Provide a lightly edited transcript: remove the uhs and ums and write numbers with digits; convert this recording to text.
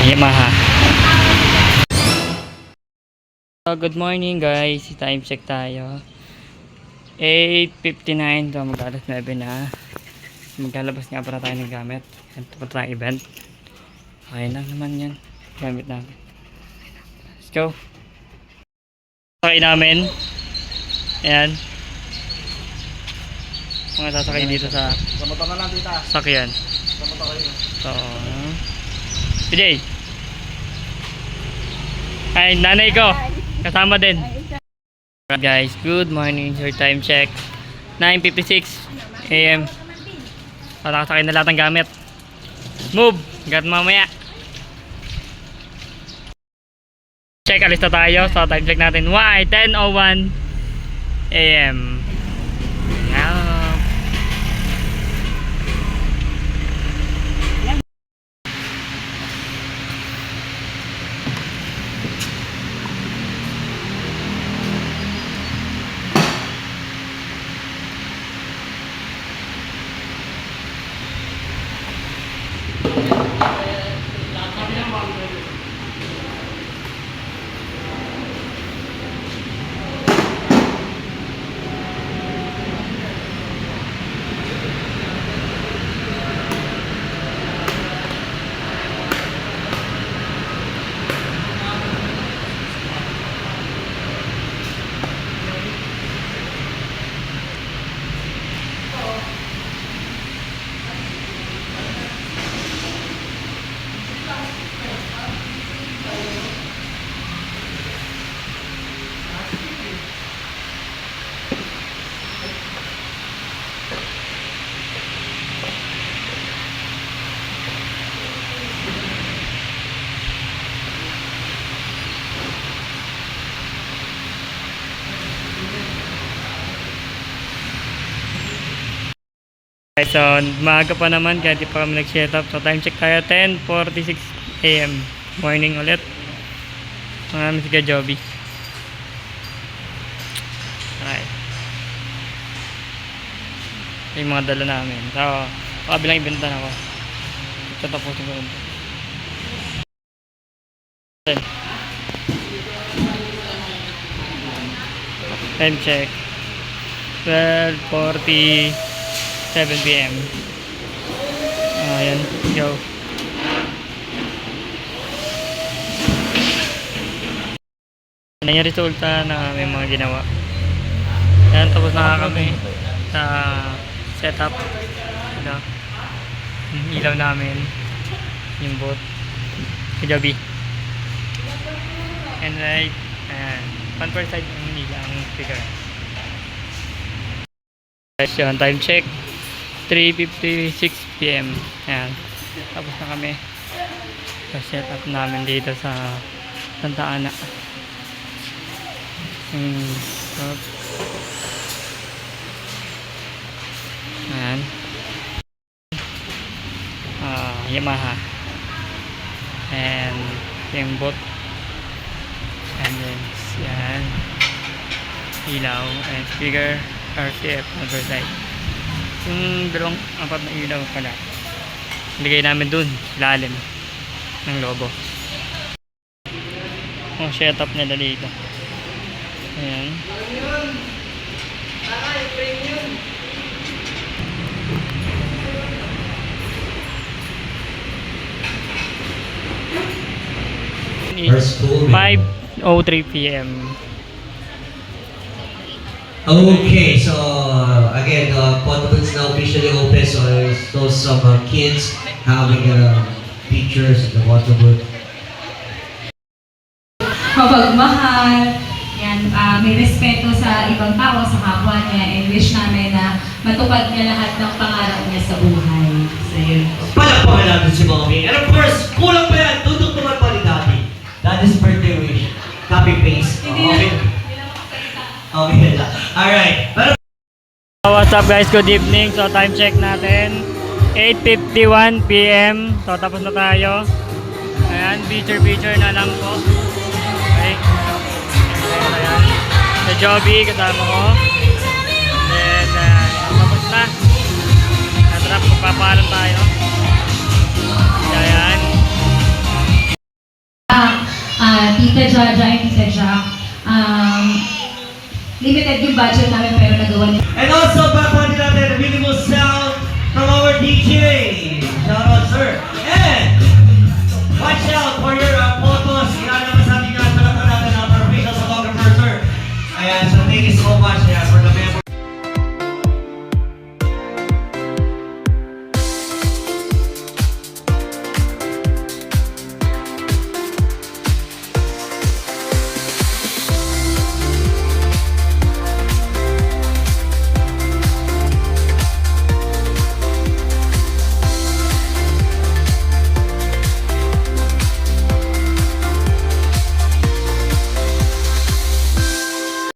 Yamaha. So, good morning guys, time check tayo. 8:59, so mag-alas 9 na. Maglalabas nga para tayo ng gamit. Ito pa tayong event. Okay lang naman yan, gamit namin. Let's go. Sakay namin. Ayan, mga sasakay dito sa sakyan. So, PJ, ay nanay ko kasama din. Guys, good morning. Your time check 9:56 AM. Nakasakay na lahat ng gamit. Move, hanggat mamaya. Check, alis na tayo. So time check natin 10:01 AM. So, maaga pa naman kaya di pa kami nag-set up. So, time check tayo 10:46 AM. Morning ulit. Marami si Joby. Alright. Yung mga dala namin. So, pakabilang ibenta na ako. Tatapusin ko rin. Time check 12:47 PM. Ayan, go. Yan yung resulta na may mga ginawa. Ayan, tapos na kami sa setup. Ito, yung ilaw namin, yung boat, kajabi. And right, ayan, one per side yung ilaw, ang speaker. Yun, time check 3:56 PM. Ayan, tapos na kami sa setup namin dito sa Santa Ana. Ayan, Yamaha and yung boat and then yan ilaw and speaker RCF oversight. Yung dalawang apat na ilaw pala nilagay namin dun lalim ng lobo. Yung setup nila dito. Ayan. It's 5:03 PM. Okay, so again, Potable is now officially open, so I saw some kids having pictures in the Potable. Mapagmahal, yan, may respeto sa ibang tao, sa kapwa niya, and wish namin na matupad niya lahat ng pangarap niya sa buhay. So yun. Palakpakan natin si Mommy. And of course, kulang pa yan, tutok naman pa ni Daddy. Daddy's birthday wish. Copy paste. Okay. Okay. Alright. What's up guys, good evening. So time check natin 8:51 PM. So tapos na tayo. Ayan, picture na lang po. Okay. Ayan. Sa Joby kasama ko. Then tapos na. Natrap, magpapaalam tayo. Tita Jaja and Tita Jack. Limited yung budget namin pero nagawa niya. And also, background natin, beautiful sound from our DJ. Shout out, sir. And watch out.